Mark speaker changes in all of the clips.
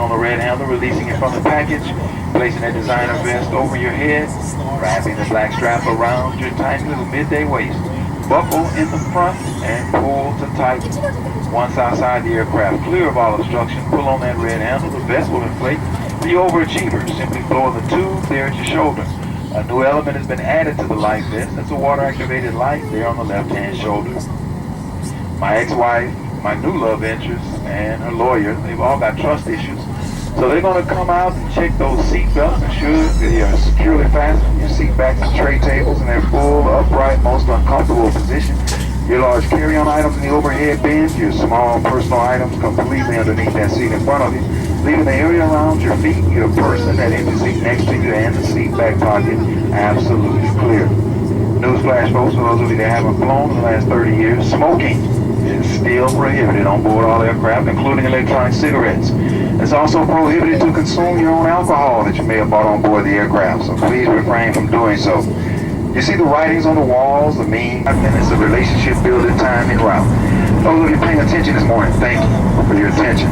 Speaker 1: on the red handle, releasing it from the package, placing that designer vest over your head, wrapping the black strap around your tiny little midday waist. Buckle in the front and pull to tighten. Once outside the aircraft, clear of all obstruction, pull on that red handle. The vest will inflate. For you overachievers, simply blow the tube there at your shoulder. A new element has been added to the life vest. That's a water-activated light there on the left-hand shoulder. My ex-wife, my new love interest, and her lawyer, they've all got trust issues. So they're going to come out and check those seat belts, ensure they are securely fastened. Your seat backs and tray tables in their full, upright, most uncomfortable position. Your large carry-on items in the overhead bins. Your small personal items completely underneath that seat in front of you. Leaving the area around your feet, your purse, and that empty seat next to you, and the seat back pocket absolutely clear. Newsflash, folks, for those of you that haven't flown in the last 30 years, smoking is still prohibited on board all aircraft, including electronic cigarettes. It's also prohibited to consume your own alcohol that you may have bought on board the aircraft, so please refrain from doing so. You see the writings on the walls, the mean 5 minutes of relationship building time en route. Those of you paying attention this morning, thank you for your attention.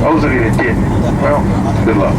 Speaker 1: Those of you that didn't, well, good luck.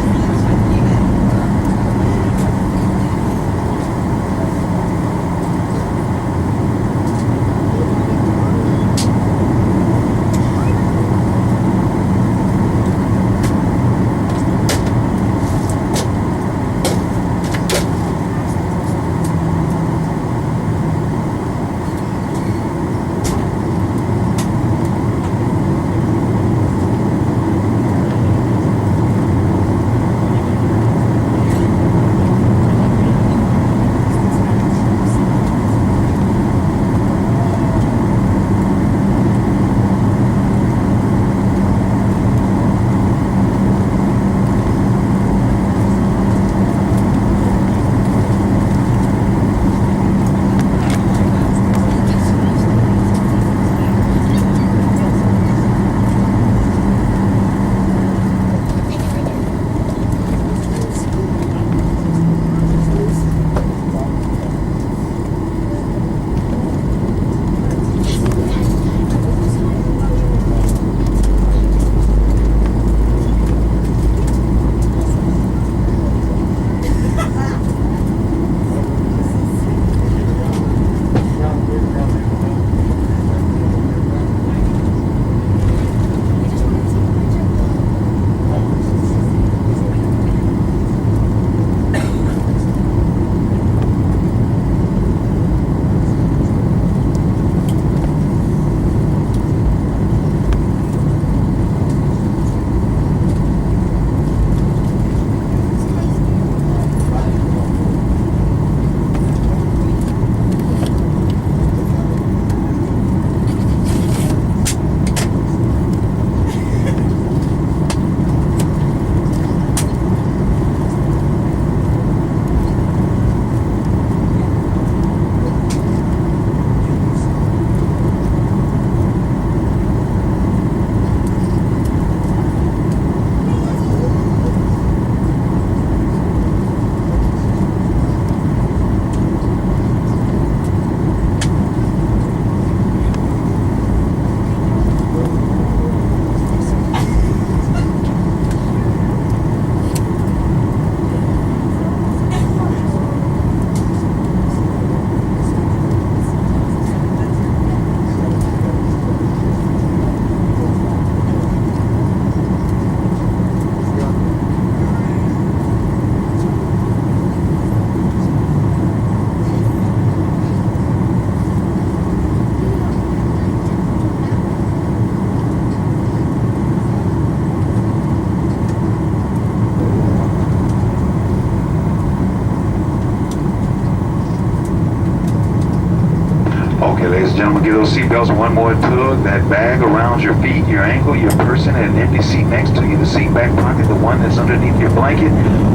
Speaker 1: Okay, ladies and gentlemen, give those seatbelts one more tug. That bag around your feet, your ankle, your person, and an empty seat next to you. The seat back pocket, the one that's underneath your blanket,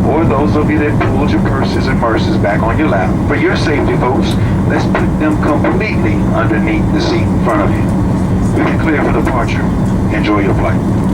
Speaker 1: or those of you that pulled your purses and merces back on your lap. For your safety, folks, let's put them completely underneath the seat in front of you. We can clear for departure. Enjoy your flight.